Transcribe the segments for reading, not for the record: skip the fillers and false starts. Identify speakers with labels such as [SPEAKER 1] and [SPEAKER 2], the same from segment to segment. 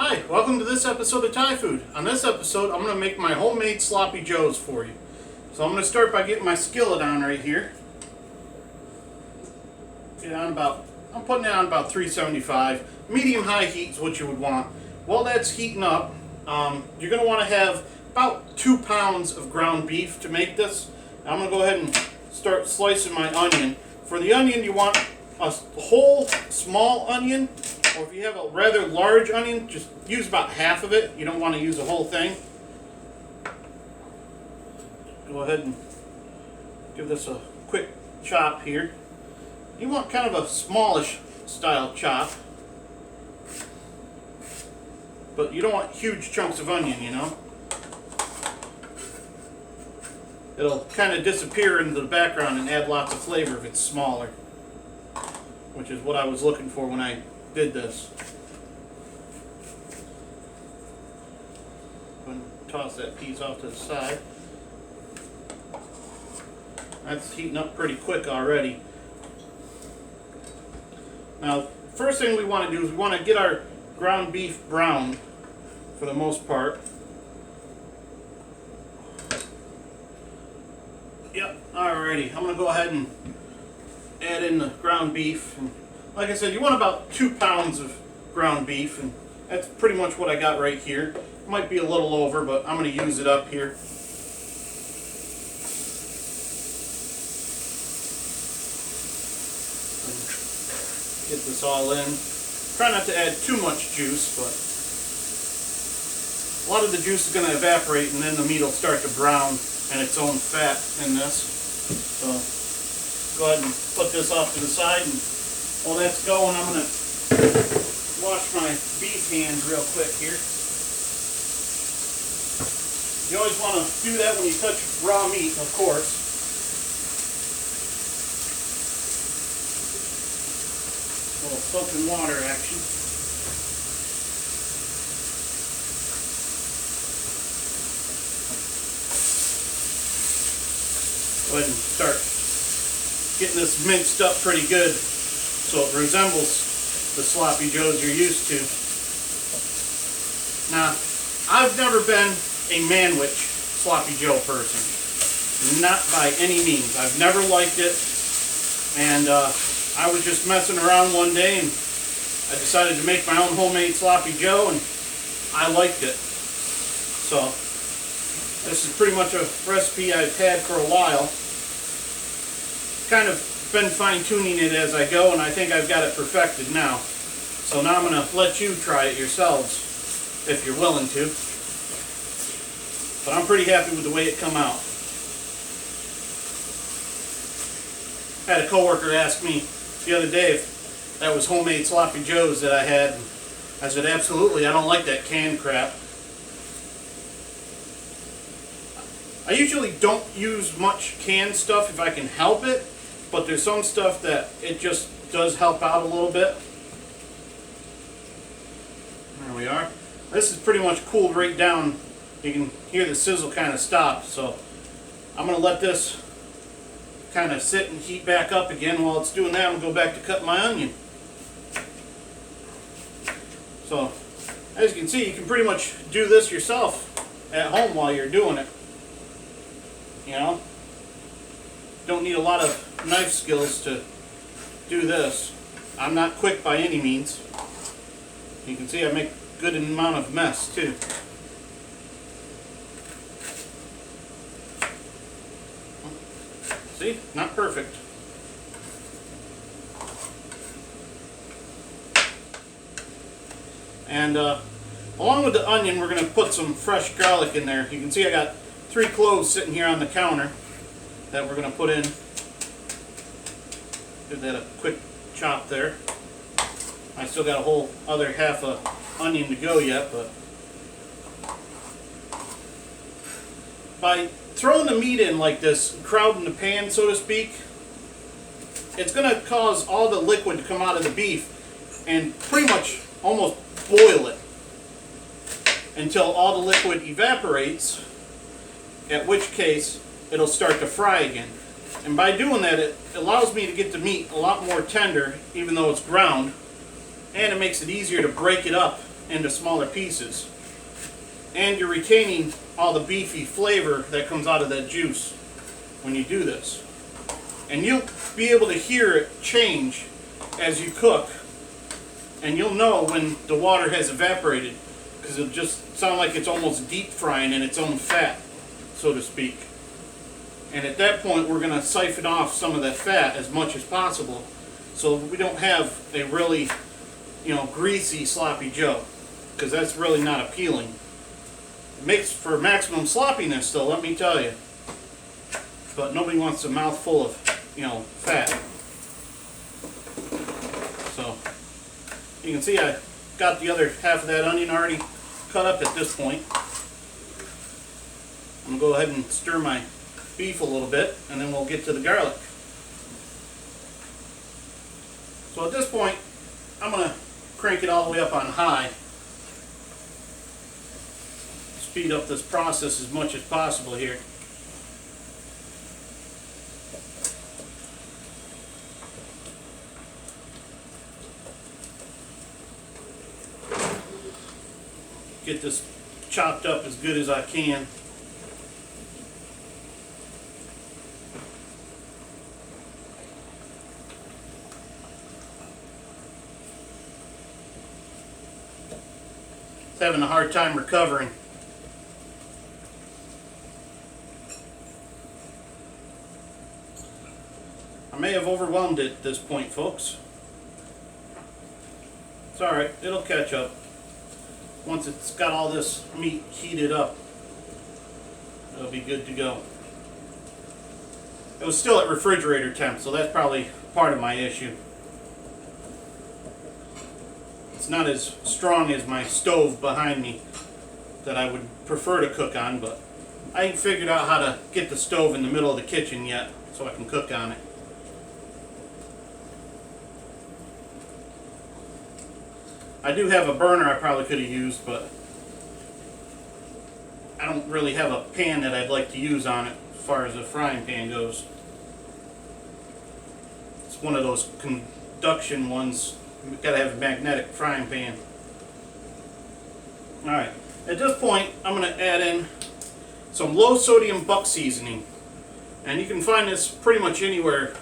[SPEAKER 1] Hi, welcome to this episode of Tye Food. On this episode, I'm going to make my homemade sloppy joes for you. So I'm going to start by getting my skillet on right here. I'm putting it on about 375. Medium-high heat is what you would want. While that's heating up, you're going to want to have about 2 pounds of ground beef to make this. I'm going to go ahead and start slicing my onion. For the onion, you want a whole small onion. Or if you have a rather large onion, just use about half of it. You don't want to use the whole thing. Go ahead and give this a quick chop here. You want kind of a smallish style chop. But you don't want huge chunks of onion, you know. It'll kind of disappear into the background and add lots of flavor if it's smaller. Which is what I was looking for when I did this. Go ahead and toss that piece off to the side. That's heating up pretty quick already. Now, first thing we want to do is we want to get our ground beef browned for the most part. Yep, alrighty. I'm going to go ahead and add in the ground beef. And like I said, you want about 2 pounds of ground beef, and that's pretty much what I got right here. It might be a little over, but I'm going to use it up here. And get this all in. Try not to add too much juice, but a lot of the juice is going to evaporate, and then the meat will start to brown and its own fat in this. So go ahead and put this off to the side, and while that's going, I'm going to wash my beef hands real quick here. You always want to do that when you touch raw meat, of course. A little soap and water action. Go ahead and start getting this minced up pretty good so it resembles the sloppy joes you're used to. Now, I've never been a manwich sloppy joe person. Not by any means. I've never liked it, and I was just messing around one day and I decided to make my own homemade sloppy joe, and I liked it. So this is pretty much a recipe I've had for a while. Kind of been fine-tuning it as I go, and I think I've got it perfected now. So now I'm going to let you try it yourselves, if you're willing to. But I'm pretty happy with the way it come out. I had a coworker ask me the other day if that was homemade sloppy joes that I had. I said, absolutely, I don't like that canned crap. I usually don't use much canned stuff if I can help it, but there's some stuff that it just does help out a little bit. There we are. This is pretty much cooled right down. You can hear the sizzle kind of stop, so I'm going to let this kind of sit and heat back up again. While it's doing that, I'm going to go back to cut my onion. So, as you can see, you can pretty much do this yourself at home while you're doing it. You know, don't need a lot of knife skills to do this. I'm not quick by any means. You can see I make a good amount of mess too. See, not perfect. And along with the onion, we're going to put some fresh garlic in there. You can see I got 3 cloves sitting here on the counter that we're going to put in. Give that a quick chop there. I still got a whole other half a onion to go yet, but by throwing the meat in like this, crowding the pan so to speak, it's going to cause all the liquid to come out of the beef and pretty much almost boil it until all the liquid evaporates, at which case it'll start to fry again. And by doing that, it allows me to get the meat a lot more tender, even though it's ground, and it makes it easier to break it up into smaller pieces. And you're retaining all the beefy flavor that comes out of that juice when you do this. And you'll be able to hear it change as you cook. And you'll know when the water has evaporated, because it'll just sound like it's almost deep frying in its own fat, so to speak. And at that point, we're going to siphon off some of that fat as much as possible, so we don't have a really, greasy sloppy Joe, because that's really not appealing. It makes for maximum sloppiness, though, let me tell you. But nobody wants a mouthful of, fat. So you can see I got the other half of that onion already cut up at this point. I'm going to go ahead and stir my beef a little bit, and then we'll get to the garlic. So at this point, I'm going to crank it all the way up on high. Speed up this process as much as possible here. Get this chopped up as good as I can. It's having a hard time recovering. I may have overwhelmed it at this point, folks. It's alright, it'll catch up. Once it's got all this meat heated up, it'll be good to go. It was still at refrigerator temp, so that's probably part of my issue. It's not as strong as my stove behind me that I would prefer to cook on, but I ain't figured out how to get the stove in the middle of the kitchen yet so I can cook on it. I do have a burner I probably could have used, but I don't really have a pan that I'd like to use on it as far as a frying pan goes. It's one of those conduction ones. You've got to have a magnetic frying pan. Alright, at this point I'm going to add in some low sodium buck seasoning. And you can find this pretty much anywhere.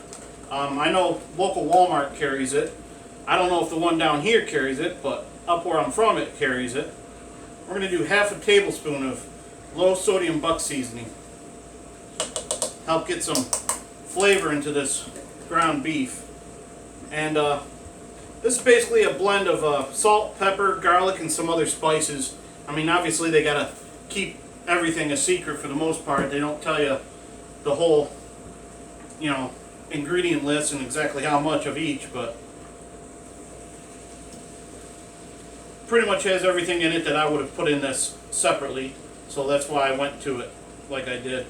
[SPEAKER 1] I know local Walmart carries it. I don't know if the one down here carries it, but up where I'm from it carries it. We're going to do half a tablespoon of low sodium buck seasoning. Help get some flavor into this ground beef. And this is basically a blend of salt, pepper, garlic, and some other spices. I mean, obviously they got to keep everything a secret for the most part. They don't tell you the whole, ingredient list and exactly how much of each, but pretty much has everything in it that I would have put in this separately, so that's why I went to it like I did.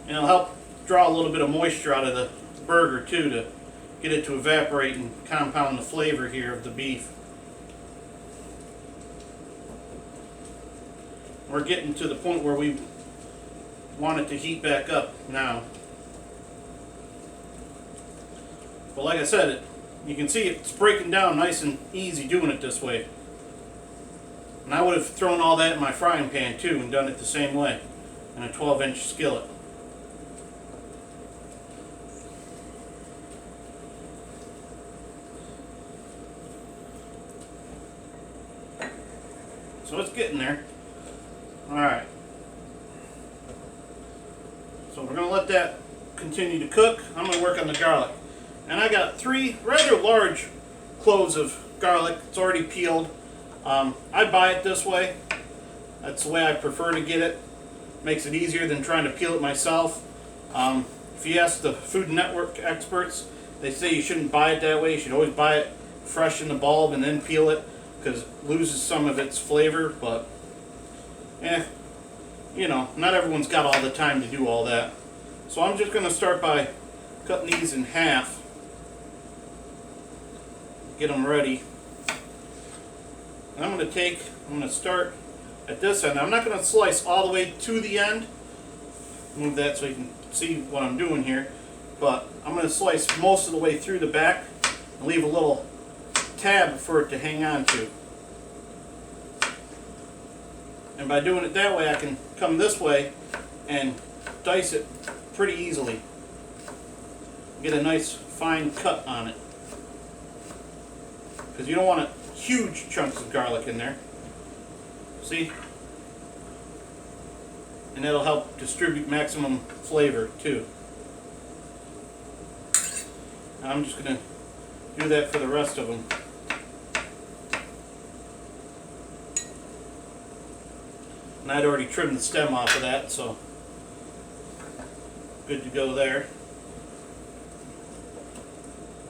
[SPEAKER 1] And it'll help draw a little bit of moisture out of the burger too, to get it to evaporate and compound the flavor here of the beef. We're getting to the point where we want it to heat back up now. But like I said, you can see it's breaking down nice and easy doing it this way. And I would have thrown all that in my frying pan too and done it the same way in a 12-inch skillet. So it's getting there. Alright. So we're going to let that continue to cook. I'm going to work on the garlic. And I got 3 rather large cloves of garlic. It's already peeled. I buy it this way. That's the way I prefer to get it. Makes it easier than trying to peel it myself. If you ask the Food Network experts, they say you shouldn't buy it that way. You should always buy it fresh in the bulb and then peel it, because it loses some of its flavor. But, not everyone's got all the time to do all that. So I'm just going to start by cutting these in half. Get them ready. And I'm going to start at this end. I'm not going to slice all the way to the end. Move that so you can see what I'm doing here. But I'm going to slice most of the way through the back and leave a little tab for it to hang on to. And by doing it that way, I can come this way and dice it pretty easily. Get a nice fine cut on it. Because you don't want huge chunks of garlic in there. See? And that'll help distribute maximum flavor too. And I'm just going to do that for the rest of them. And I'd already trimmed the stem off of that, so good to go there.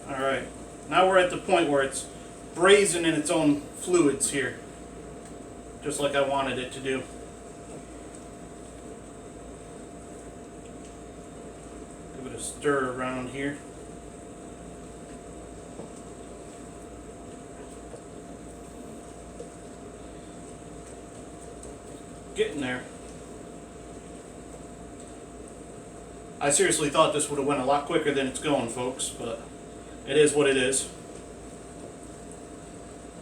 [SPEAKER 1] Alright, now we're at the point where it's braising in its own fluids here, just like I wanted it to do. Give it a stir around here. Getting there. I seriously thought this would have went a lot quicker than it's going, folks, but it is what it is.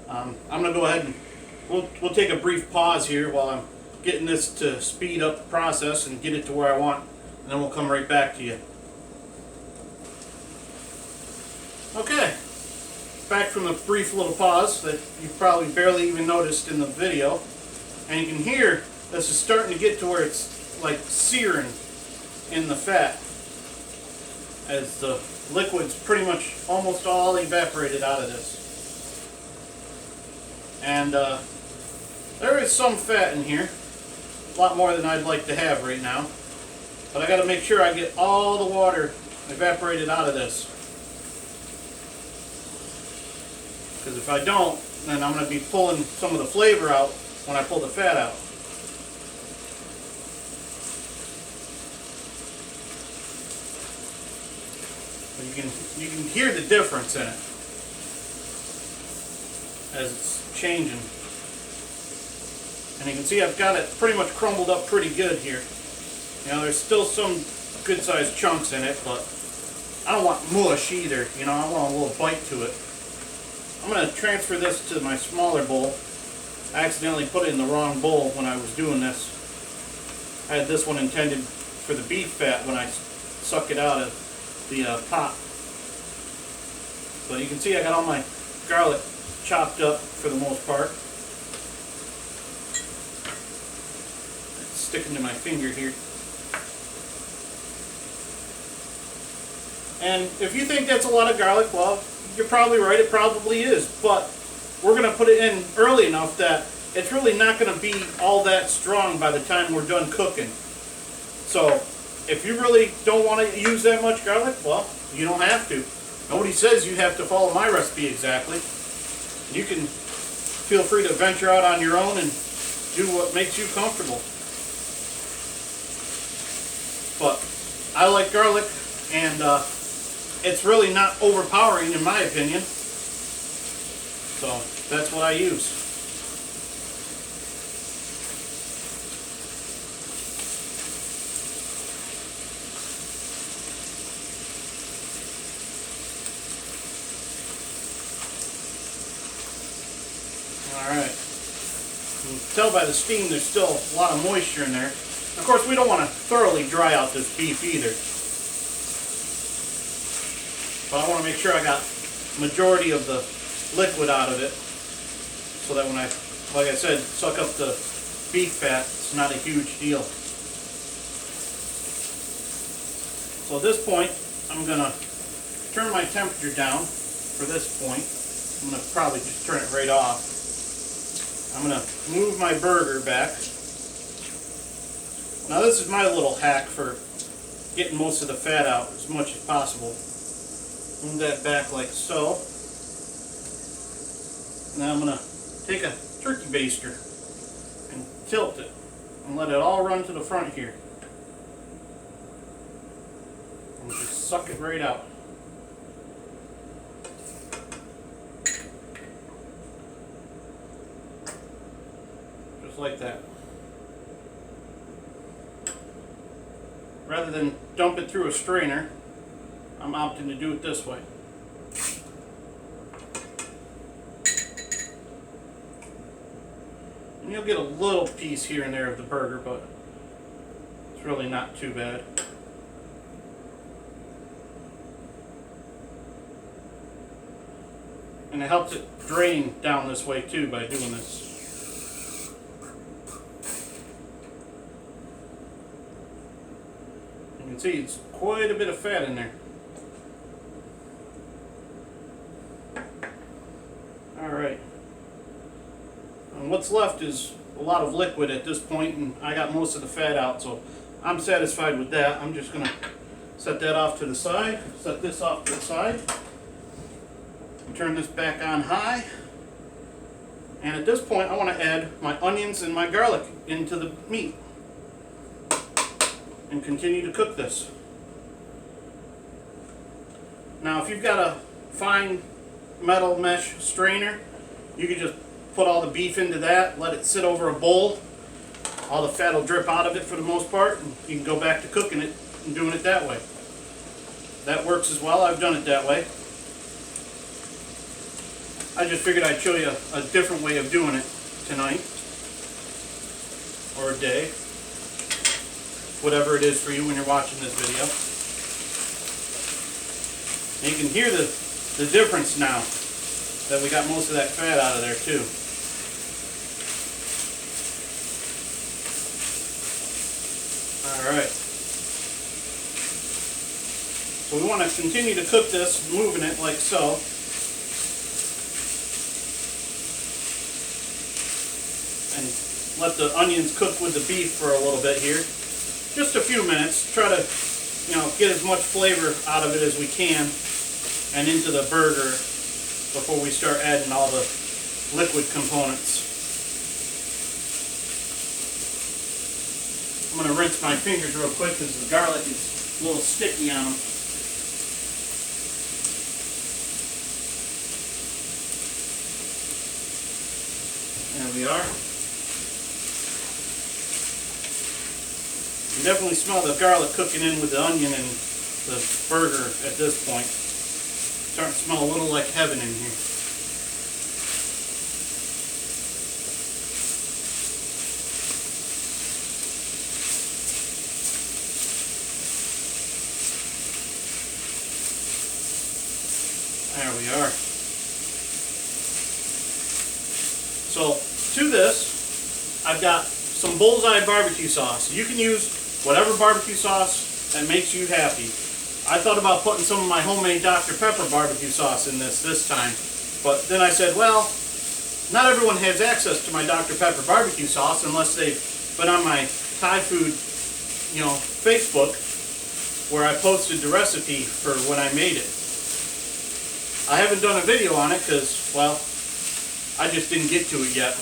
[SPEAKER 1] I'm going to go ahead and we'll take a brief pause here while I'm getting this to speed up the process and get it to where I want, and then we'll come right back to you. Okay, back from the brief little pause that you probably barely even noticed in the video, and you can hear this is starting to get to where it's like searing in the fat as the liquid's pretty much almost all evaporated out of this. And there is some fat in here, a lot more than I'd like to have right now, but I got to make sure I get all the water evaporated out of this, because if I don't, then I'm going to be pulling some of the flavor out when I pull the fat out. You can hear the difference in it as it's changing. And you can see I've got it pretty much crumbled up pretty good here. You know, there's still some good sized chunks in it, but I don't want mush either. You know, I want a little bite to it. I'm going to transfer this to my smaller bowl. I accidentally put it in the wrong bowl when I was doing this. I had this one intended for the beef fat when I suck it out of the pot. So you can see I got all my garlic chopped up for the most part. It's sticking to my finger here. And if you think that's a lot of garlic, well, you're probably right, it probably is. But we're going to put it in early enough that it's really not going to be all that strong by the time we're done cooking. So if you really don't want to use that much garlic, well, you don't have to. Nobody says you have to follow my recipe exactly. You can feel free to venture out on your own and do what makes you comfortable. But I like garlic, and it's really not overpowering in my opinion. So that's what I use. Alright, you can tell by the steam there's still a lot of moisture in there. Of course, we don't want to thoroughly dry out this beef either. But I want to make sure I got majority of the liquid out of it, so that when I, like I said, suck up the beef fat, it's not a huge deal. So at this point, I'm going to turn my temperature down for this point. I'm going to probably just turn it right off. I'm going to move my burger back. Now this is my little hack for getting most of the fat out as much as possible. Move that back like so. Now I'm going to take a turkey baster and tilt it and let it all run to the front here. And just suck it right out. Just like that. Rather than dump it through a strainer, I'm opting to do it this way. And you'll get a little piece here and there of the burger, but it's really not too bad. And it helps it drain down this way too by doing this. You can see it's quite a bit of fat in there. Alright. And what's left is a lot of liquid at this point, and I got most of the fat out, so I'm satisfied with that. I'm just going to set that off to the side, set this off to the side. Turn this back on high, and at this point I want to add my onions and my garlic into the meat and continue to cook this. Now if you've got a fine metal mesh strainer, you can just put all the beef into that, let it sit over a bowl. All the fat will drip out of it for the most part, and you can go back to cooking it and doing it that way. That works as well. I've done it that way. I just figured I'd show you a different way of doing it tonight, or a day, whatever it is for you when you're watching this video. And you can hear the difference now that we got most of that fat out of there too. Alright. So we want to continue to cook this, moving it like so. And let the onions cook with the beef for a little bit here. Just a few minutes. Try to, get as much flavor out of it as we can and into the burger before we start adding all the liquid components. I'm going to rinse my fingers real quick because the garlic is a little sticky on them. There we are. You definitely smell the garlic cooking in with the onion and the burger at this point. It's starting to smell a little like heaven in here. There we are. So to this, I've got some bullseye barbecue sauce. You can use whatever barbecue sauce that makes you happy. I thought about putting some of my homemade Dr. Pepper barbecue sauce in this time, but then I said, well, not everyone has access to my Dr. Pepper barbecue sauce unless they've been on my Tye Food, Facebook, where I posted the recipe for when I made it. I haven't done a video on it because, well, I just didn't get to it yet.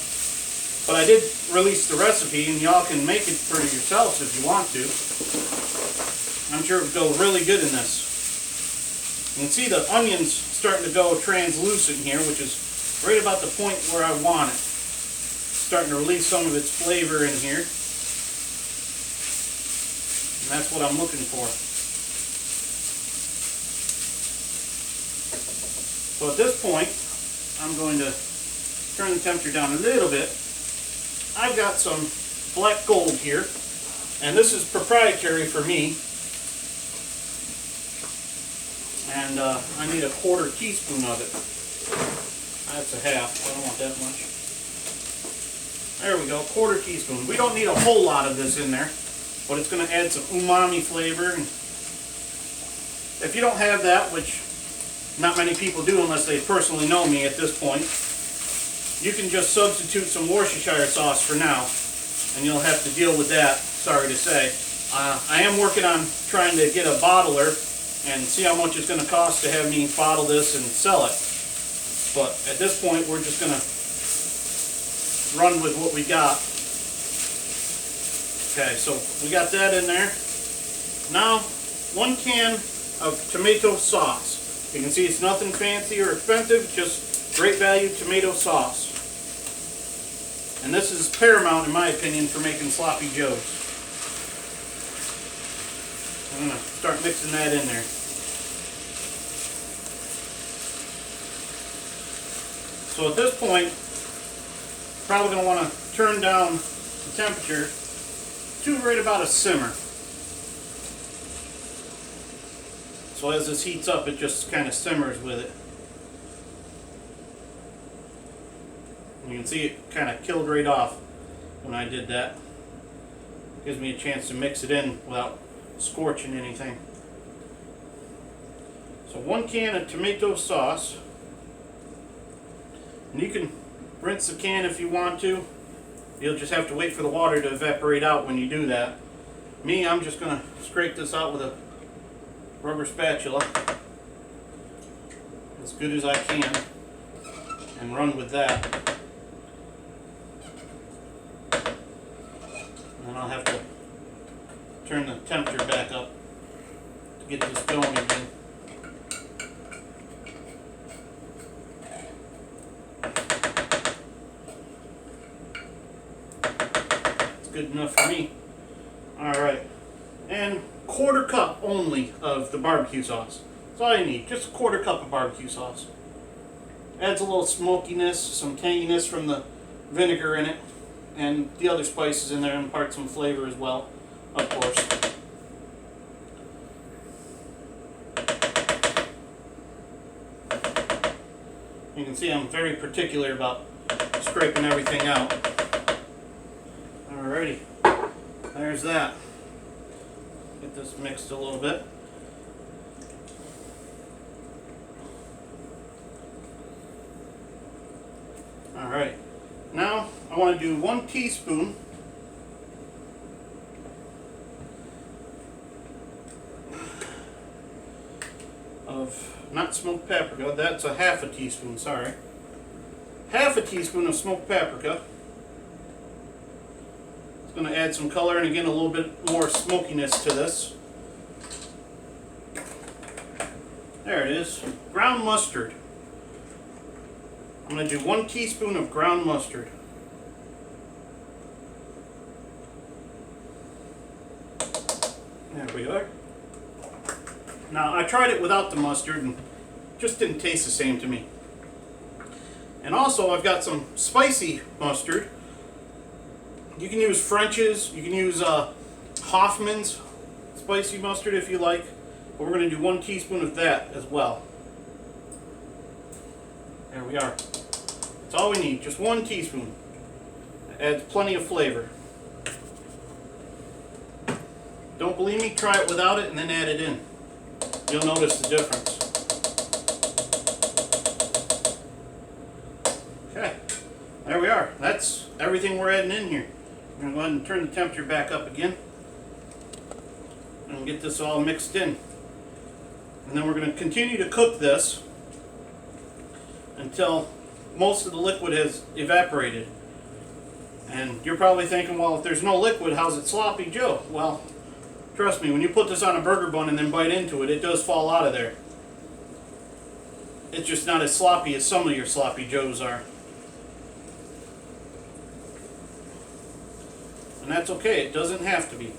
[SPEAKER 1] But I did release the recipe, and y'all can make it for yourselves if you want to. I'm sure it would go really good in this. You can see the onions starting to go translucent here, which is right about the point where I want it. Starting to release some of its flavor in here. And that's what I'm looking for. So at this point, I'm going to turn the temperature down a little bit. I've got some black gold here, and this is proprietary for me. And I need a 1/4 teaspoon of it. That's a half, I don't want that much. There we go, 1/4 teaspoon. We don't need a whole lot of this in there, but it's going to add some umami flavor. And if you don't have that, which not many people do unless they personally know me at this point, you can just substitute some Worcestershire sauce for now, and you'll have to deal with that, sorry to say. I am working on trying to get a bottler and see how much it's going to cost to have me bottle this and sell it. But at this point, we're just going to run with what we got. Okay, so we got that in there. Now, 1 can of tomato sauce. You can see it's nothing fancy or expensive, just great value tomato sauce. And this is paramount in my opinion for making sloppy joes. I'm going to start mixing that in there. So at this point, probably going to want to turn down the temperature to right about a simmer. So as this heats up, it just kind of simmers with it. And you can see it kind of killed right off when I did that. Gives me a chance to mix it in without scorching anything. So 1 can of tomato sauce. And you can rinse the can if you want to. You'll just have to wait for the water to evaporate out when you do that. Me, I'm just going to scrape this out with a rubber spatula as good as I can and run with that. And then I'll have to turn the temperature back up to get this going again. It's good enough for me. Alright, and 1/4 cup only of the barbecue sauce. That's all you need, just a 1/4 cup of barbecue sauce. Adds a little smokiness, some tanginess from the vinegar in it, and the other spices in there impart some flavor as well, of course. You can see I'm very particular about scraping everything out. Alrighty, there's that. Get this mixed a little bit. Alright, now I want to do 1 teaspoon of, not smoked paprika, that's a 1/2 teaspoon, sorry. 1/2 teaspoon of smoked paprika. It's going to add some color and again a little bit more smokiness to this. There it is. Ground mustard. I'm going to do 1 teaspoon of ground mustard. There we are. Now I tried it without the mustard and just didn't taste the same to me. And also I've got some spicy mustard. You can use French's, you can use Hoffman's spicy mustard if you like. But we're going to do 1 teaspoon of that as well. There we are. That's all we need, just 1 teaspoon. It adds plenty of flavor. Don't believe me? Try it without it and then add it in. You'll notice the difference. Okay, there we are. That's everything we're adding in here. I'm going to go ahead and turn the temperature back up again and get this all mixed in. And then we're going to continue to cook this until most of the liquid has evaporated. And you're probably thinking, well, if there's no liquid, how's it sloppy Joe? Well, trust me, when you put this on a burger bun and then bite into it, it does fall out of there. It's just not as sloppy as some of your sloppy Joes are. And that's okay, it doesn't have to be.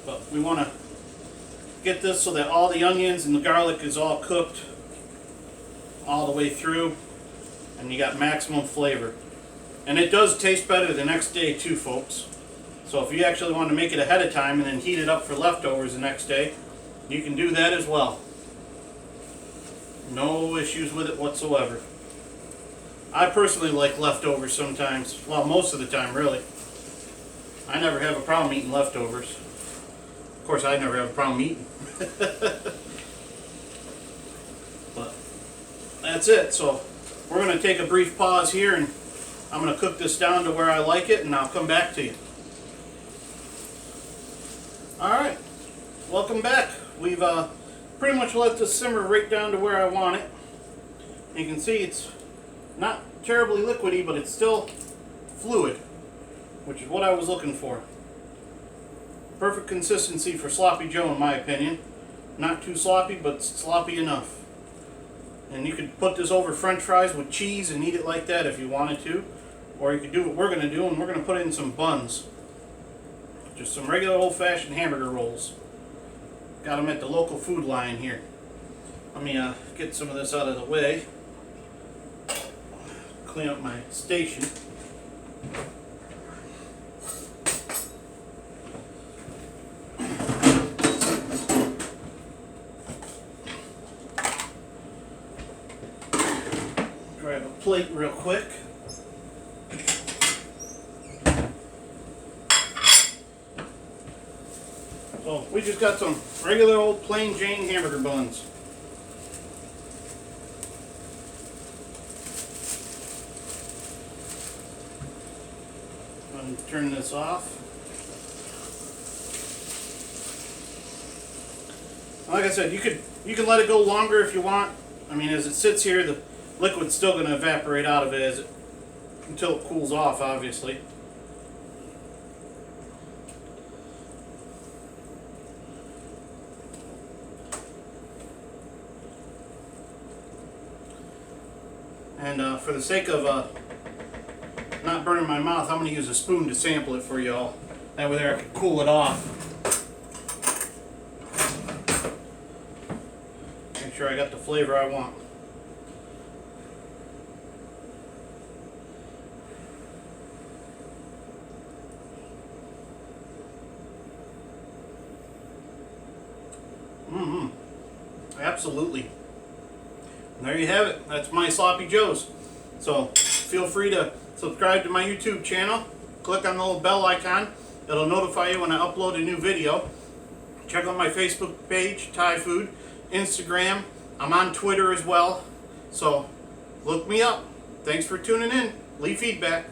[SPEAKER 1] But we want to get this so that all the onions and the garlic is all cooked all the way through and you got maximum flavor. And it does taste better the next day too, folks. So if you actually want to make it ahead of time and then heat it up for leftovers the next day, you can do that as well. No issues with it whatsoever. I personally like leftovers sometimes. Well, most of the time, really. I never have a problem eating leftovers. Of course, I never have a problem eating. But that's it. So we're going to take a brief pause here and I'm going to cook this down to where I like it and I'll come back to you. Alright, welcome back. We've pretty much let this simmer right down to where I want it. You can see it's not terribly liquidy, but it's still fluid, which is what I was looking for. Perfect consistency for sloppy Joe in my opinion. Not too sloppy, but sloppy enough. And you could put this over French fries with cheese and eat it like that if you wanted to. Or you could do what we're going to do, and we're going to put in some buns. Just some regular old-fashioned hamburger rolls. Got them at the local food line here. Let me get some of this out of the way. Clean up my station. Grab a plate real quick. So we just got some regular old plain Jane hamburger buns. I'm going to turn this off. Like I said, you can let it go longer if you want. I mean, as it sits here, the liquid's still going to evaporate out of it until it cools off, obviously. And for the sake of not burning my mouth, I'm going to use a spoon to sample it for y'all. That way there I can cool it off. Make sure I got the flavor I want. Absolutely. And there you have it. That's my Sloppy Joes. So feel free to subscribe to my YouTube channel. Click on the little bell icon. It'll notify you when I upload a new video. Check out my Facebook page, Tye Food, Instagram. I'm on Twitter as well. So look me up. Thanks for tuning in. Leave feedback.